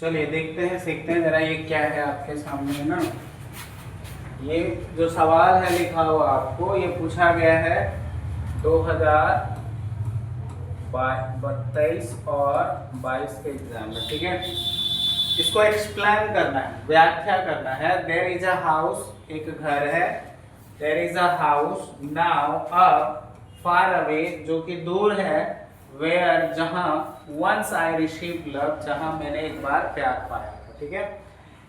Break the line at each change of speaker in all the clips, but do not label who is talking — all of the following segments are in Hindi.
चलिए देखते हैं, सीखते हैं जरा। ये क्या है आपके सामने ना, ये जो सवाल है लिखा हुआ आपको, ये पूछा गया है 2023 और 22 के एग्जाम में, ठीक है। इसको एक्सप्लेन करना है, व्याख्या करना है। देयर इज अ हाउस, एक घर है। There is a house now अब फार अवे, जो कि दूर है। वेयर, जहां वंस आई रिसीव लव, जहां मैंने एक बार प्यार पाया था, ठीक है।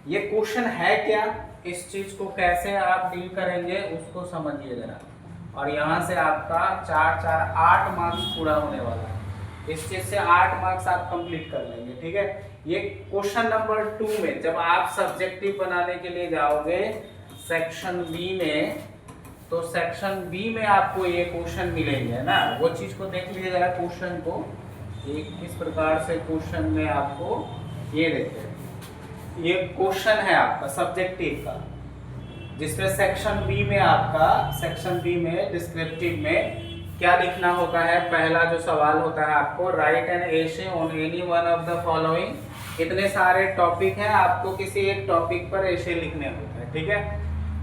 ये क्वेश्चन है क्या, इस चीज को कैसे आप डील करेंगे उसको समझिए जरा। और यहाँ से आपका 8 मार्क्स पूरा होने वाला है। इस चीज से 8 मार्क्स आप कंप्लीट कर लेंगे, ठीक है। ये क्वेश्चन नंबर 2 में जब आप सब्जेक्टिव बनाने के लिए जाओगे सेक्शन बी में, तो सेक्शन बी में आपको ये क्वेश्चन मिलेंगे ना, वो चीज को देख लीजिए जरा। क्वेश्चन को किस प्रकार से क्वेश्चन में आपको ये देखते हैं, ये क्वेश्चन है आपका सब्जेक्टिव का, जिसमें सेक्शन बी में आपका, सेक्शन बी में डिस्क्रिप्टिव में क्या लिखना होता है। पहला जो सवाल होता है आपको, right an essay on any one of the following. इतने सारे टॉपिक हैं, आपको किसी एक टॉपिक पर एसे लिखने होते हैं, ठीक है।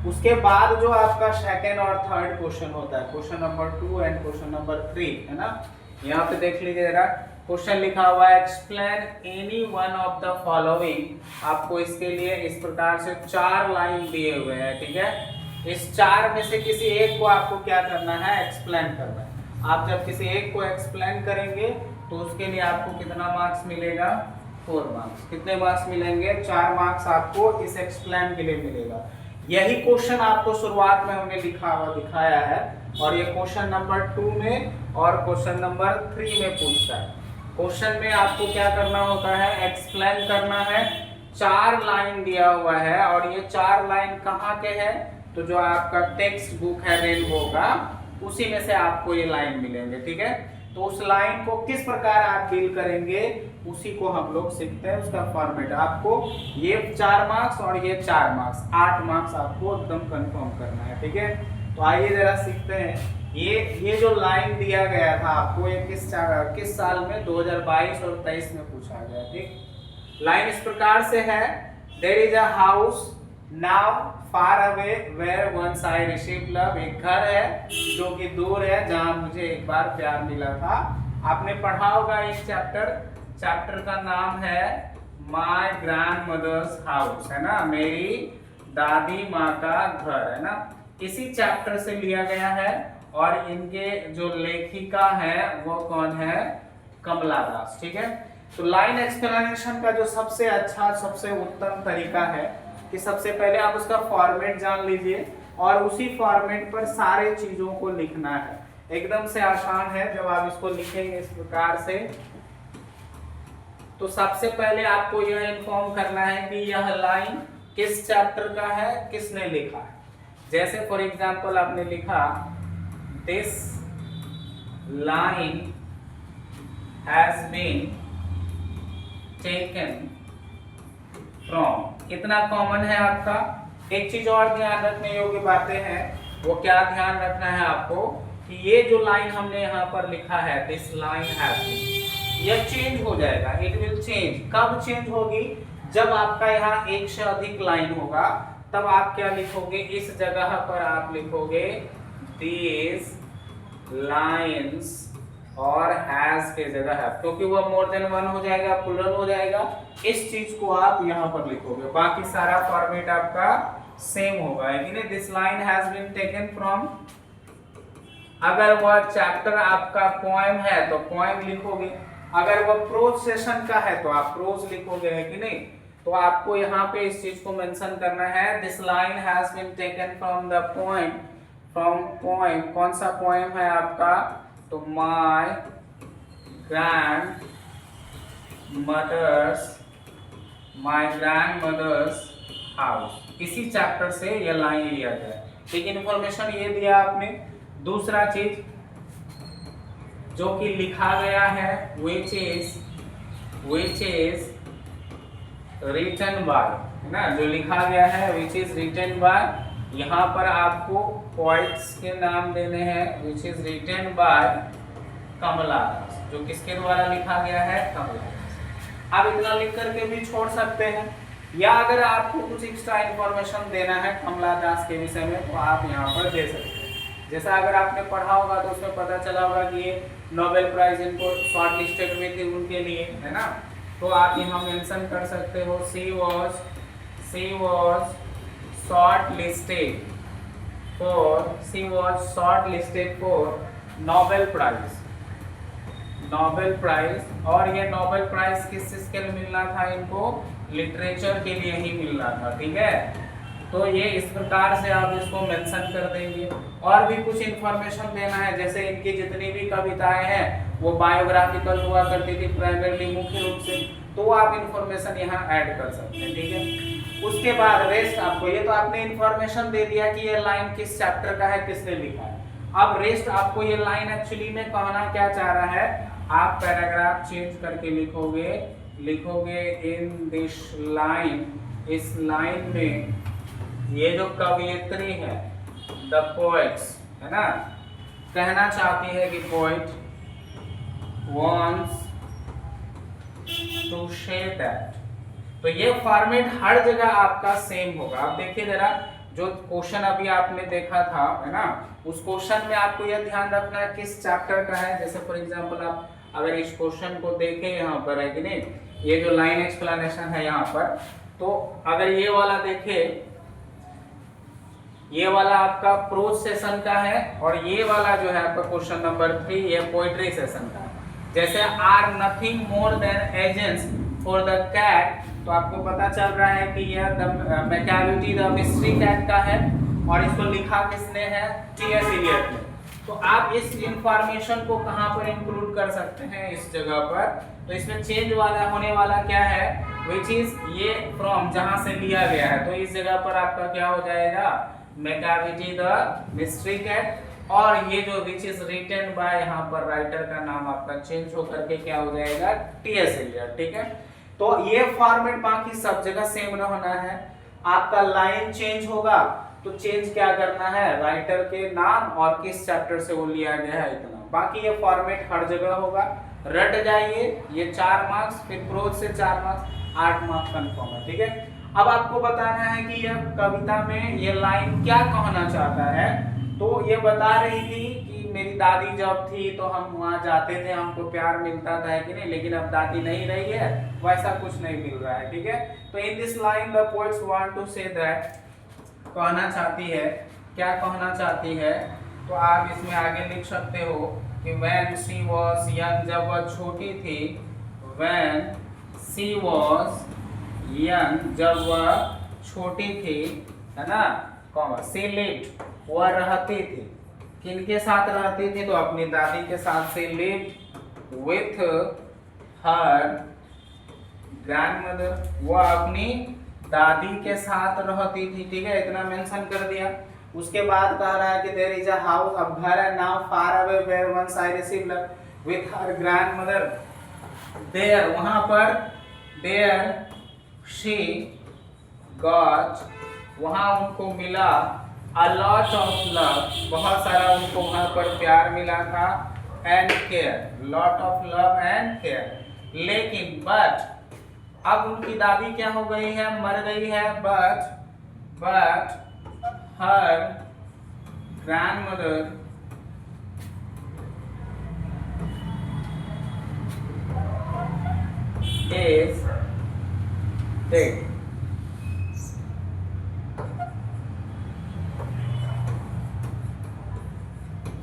उसके बाद जो आपका सेकंड और थर्ड क्वेश्चन होता है, question number 2 and question number 3, है ना। यहाँ पे देख लीजिए जरा, क्वेश्चन लिखा हुआ है explain any one of the following. आपको इसके लिए इस प्रकार से 4 लाइन दिए हुए हैं, ठीक है। इस 4 में से किसी एक को आपको क्या करना है, एक्सप्लेन करना है। आप जब किसी एक को एक्सप्लेन करेंगे तो उसके लिए आपको कितना मार्क्स मिलेगा, 4 मार्क्स। कितने मार्क्स मिलेंगे, 4 मार्क्स आपको इस एक्सप्लेन के लिए मिलेगा। यही क्वेश्चन आपको शुरुआत में हमने दिखाया है, और ये क्वेश्चन नंबर 2 में और क्वेश्चन नंबर 3 में पूछता है। क्वेश्चन में आपको क्या करना होता है, एक्सप्लेन करना है। 4 लाइन दिया हुआ है, और ये 4 लाइन कहाँ के हैं, तो जो आपका टेक्स्ट बुक है रेनबो का, उसी में से आपको ये लाइन मिलेंगे, ठीक है। तो उस लाइन को किस प्रकार आप डील करेंगे, उसी को हम लोग सीखते हैं, उसका फॉर्मेट। आपको ये 4 मार्क्स और ये 4 मार्क्स, 8 मार्क्स आपको एकदम कंफर्म करना है, ठीक है। तो आइए जरा सीखते हैं। ये जो लाइन दिया गया था आपको, ये किस साल में, 2022 और 23 में पूछा गया, ठीक। लाइन इस प्रकार से है, there is a house now far away where once I receive love. एक घर है जो कि दूर है, जहां मुझे एक बार प्यार मिला था। आपने पढ़ा होगा एक चैप्टर का नाम है माय ग्रैंड मदर्स हाउस, है ना, मेरी दादी माँ का घर, है ना। इसी चैप्टर से लिया गया है, और इनके जो लेखिका है वो कौन है, कमला दास, ठीक है। तो लाइन एक्सप्लेनेशन का जो सबसे अच्छा, सबसे उत्तम तरीका है कि सबसे पहले आप उसका फॉर्मेट जान लीजिए, और उसी फॉर्मेट पर सारे चीजों को लिखना है। एकदम से आसान है। जब आप इसको लिखेंगे इस प्रकार से, तो सबसे पहले आपको यह इन्फॉर्म करना है कि यह लाइन किस चैप्टर का है, किसने लिखा है। जैसे फॉर एग्जांपल आपने लिखा this line has been taken from, इतना कॉमन है आपका। एक चीज और ध्यान रखने योग्य बातें हैं, वो क्या ध्यान रखना है आपको, कि ये जो लाइन हमने यहाँ पर लिखा है दिस लाइन हैज बीन, यह चेंज हो जाएगा, इट विल चेंज। कब चेंज होगी, जब आपका यहाँ एक से अधिक लाइन होगा, तब आप क्या लिखोगे, इस जगह पर आप लिखोगे दीज लाइन्स, और हैज के जगह है, क्योंकि वह मोर देन 1 हो जाएगा, प्लूरल हो जाएगा। इस चीज को आप यहाँ पर लिखोगे, बाकी सारा फॉर्मेट आपका सेम होगा, है कि नहीं। This line has been taken from, अगर वह चैप्टर आपका पोएम है तो पोएम लिखोगे, अगर वह प्रोज सेशन का है तो आप प्रोज लिखोगे, है कि नहीं। तो आपको यहाँ पे इस चीज को मेंशन करना है, this line has been taken from the poem. From poem, कौन सा पोएम है आपका, तो माय ग्रैंड मदर्स हाउस, इसी चैप्टर से यह लाइन लिया गया। ठीक, इन्फॉर्मेशन ये दिया आपने। दूसरा चीज जो कि लिखा गया है, which is written by, है ना, जो लिखा गया है which is written by, यहाँ पर आपको poets के नाम देने हैं, which is written by कमला दास, जो किसके द्वारा लिखा गया है, कमला दास। आप इतना लिख करके भी छोड़ सकते हैं, या अगर आपको कुछ एक्स्ट्रा इन्फॉर्मेशन देना है कमला दास के विषय में तो आप यहाँ पर दे सकते हैं। जैसा अगर आपने पढ़ा होगा तो उसमें पता चला होगा कि ये नोबेल प्राइज इनको शॉर्ट लिस्टेड में थी उनके लिए, है ना। तो आप यहाँ मेंशन कर सकते हो she was shortlisted for Nobel prize. और ये नोबेल प्राइज किस चीज के लिए मिलना था, इनको लिटरेचर के लिए ही मिलना था, ठीक है। तो ये इस प्रकार से आप इसको मेंशन कर देंगे। और भी कुछ इंफॉर्मेशन देना है, जैसे इनकी जितनी भी कविताएं हैं वो बायोग्राफिकल हुआ करती थी प्राइमरली, मुख्य रूप से, तो आप इंफॉर्मेशन यहाँ ऐड कर सकते हैं, ठीक है। उसके बाद रेस्ट आपको, ये तो आपने इंफॉर्मेशन दे दिया कि ये लाइन किस चैप्टर का है, किसने लिखा है। अब रेस्ट आपको ये लाइन एक्चुअली में कहना क्या चाह रहा है, आप पैराग्राफ चेंज करके लिखोगे इन दिस लाइन, इस लाइन में ये जो कवियत्री है द पोएट्स, है ना, कहना चाहती है कि poet wants to say that। तो ये फॉर्मेट हर जगह आपका सेम होगा। आप देखिए जरा, जो क्वेश्चन अभी आपने देखा था, है ना, उस क्वेश्चन में आपको यह ध्यान रखना है किस चैप्टर का है। जैसे फॉर एग्जांपल आप अगर इस क्वेश्चन को देखें, यहाँ पर है कि नहीं, ये जो लाइन एक्सप्लेनेशन है यहाँ पर, तो अगर ये वाला देखे, ये वाला आपका प्रोज सेशन का है और ये वाला जो है आपका क्वेश्चन नंबर 3 ये पोएट्री सेशन का है। जैसे are nothing more than agents for the cat, तो आपको पता चल रहा है कि यह the Macavity the mystery cat का है और इसको लिखा किसने है, टी.एस. इलियट ने। तो आप इस इंफॉर्मेशन को कहां पर इंक्लूड कर सकते हैं, इस जगह पर। तो इसमें चेंज वाला होने वाला क्या है, विच इज ये फ्रॉम, जहां से लिया गया है, तो इस जगह पर आपका क्या हो जाएगा, मैकेविटी द मिस्ट्री कैट। और ये जो विच इज रिटन बाय, यहाँ पर राइटर का नाम आपका चेंज होकर के क्या हो जाएगा, टी.एस. इलियट, ठीक है। तो ये फॉर्मेट बाकी सब जगह सेम रहना है। आपका लाइन चेंज होगा तो चेंज क्या करना है, राइटर के नाम और किस चैप्टर से वो लिया गया है, इतना। बाकी ये फॉर्मेट हर जगह होगा, रट जाइए। ये 4 मार्क्स, फिर प्रोज से 4 मार्क्स, 8 मार्क्स कंफर्म है, ठीक है। अब आपको बताना है कि यह कविता में ये लाइन क्या कहना चाहता है। तो ये बता रही थी कि मेरी दादी जब थी तो हम वहाँ जाते थे, हमको प्यार मिलता था, है कि नहीं, लेकिन अब दादी नहीं रही है, वैसा कुछ नहीं मिल रहा है, ठीक है। तो in this line the poets want to say that, कहना चाहती है, क्या कहना चाहती है, तो आप इसमें आगे लिख सकते हो कि when she was young, जब वह छोटी थी, when she was young, जब वह छोटी थी, है ना, she lived, वह रहती थी, किनके साथ रहती थी, तो अपनी दादी के साथ। she lived with her grandmother, वह अपनी दादी के साथ रहती थी, ठीक है, इतना मेंशन कर दिया। उसके बाद कह रहा है कि देयर इज अ हाउस, अब घर है, now far away where once I receive love with her grandmother, there, वहां पर, देयर शी गॉट, वहां उनको मिला, अ लॉट ऑफ लव, बहुत सारा उनको वहां पर प्यार मिला था, and care, lot of love and care. लेकिन बट, अब उनकी दादी क्या हो गई है, मर गई है, but her grandmother is dead.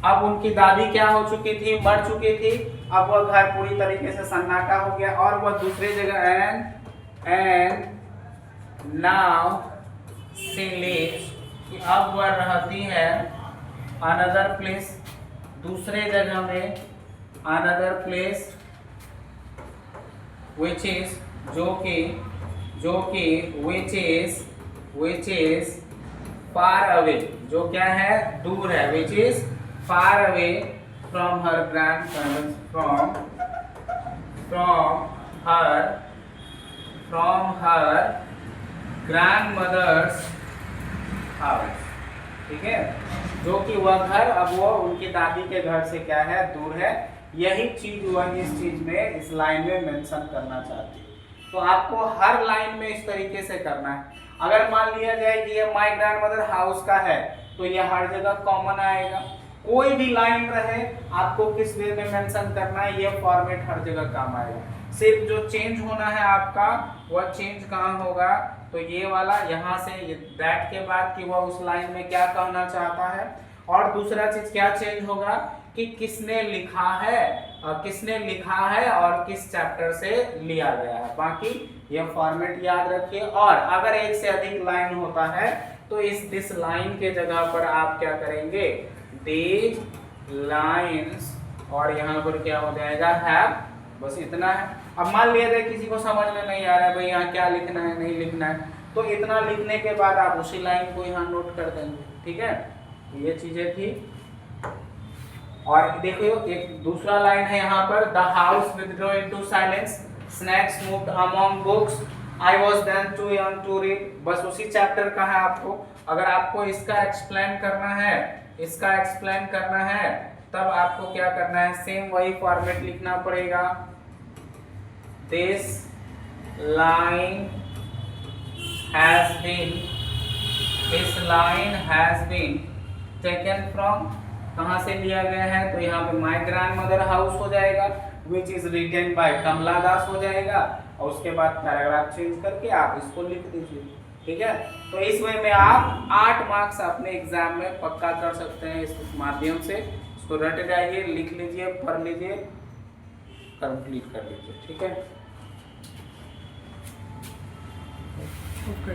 अब उनकी दादी क्या हो चुकी थी, मर चुकी थी। अब वह घर पूरी तरीके से सन्नाटा हो गया और वह दूसरी जगह, एंड नाउ शी लिव्स, कि अब वह रहती है, अनदर प्लेस, दूसरे जगह में, अनदर प्लेस विच इज, जो कि विच इज फार अवे, जो क्या है, दूर है, which is far away from her grandparents, from her grandmother's house, ठीक है, जो कि वह घर अब वो उनकी दादी के घर से क्या है, दूर है। यही चीज वह इस चीज में, इस लाइन में मेंशन करना चाहती है। तो आपको हर लाइन में इस तरीके से करना है। अगर मान लिया जाए कि ये माय ग्रैंडमदर हाउस का है तो ये हर जगह कॉमन आएगा। कोई भी लाइन रहे आपको किस वे में मेंशन करना है, ये फॉर्मेट हर जगह काम आएगा। सिर्फ जो चेंज होना है आपका वह चेंज कहाँ होगा, तो ये वाला यहाँ से दैट के बाद कि वह उस लाइन में क्या कहना चाहता है। और दूसरा चीज क्या चेंज होगा कि किसने लिखा है और किस चैप्टर से लिया गया है। बाकी ये फॉर्मेट याद रखिए। और अगर एक से अधिक लाइन होता है तो इस दिस लाइन के जगह पर आप क्या करेंगे, दीज लाइन्स, और यहाँ पर क्या हो जाएगा, हैव। बस इतना है। अब मान लिया जाए किसी को समझ में नहीं आ रहा है भाई यहाँ क्या लिखना है नहीं लिखना है, तो इतना लिखने के बाद आप उसी लाइन को यहाँ नोट कर देंगे। ठीक है, ये चीजें थी। और देखियो एक दूसरा लाइन है यहाँ पर, the house withdraw into silence, snakes moved among books, I was then too young to read. बस उसी चैप्टर का है आपको। अगर आपको इसका एक्सप्लेन करना है तब आपको क्या करना है, सेम वही फॉर्मेट लिखना पड़ेगा। This line has been taken from, कहाँ से लिया गया है, तो यहाँ पे माय ग्रैंडमदर हाउस हो जाएगा, विच इज रिटन बाय कमला दास हो जाएगा, और उसके बाद पैराग्राफ चेंज करके आप इसको लिख दीजिए। ठीक है, तो इस वे में आप 8 मार्क्स अपने एग्जाम में पक्का कर सकते हैं इस माध्यम से। इसको रट जाइए, लिख लीजिए, पढ़ लीजिए, कंप्लीट कर लीजिए। ठीक है, ओके।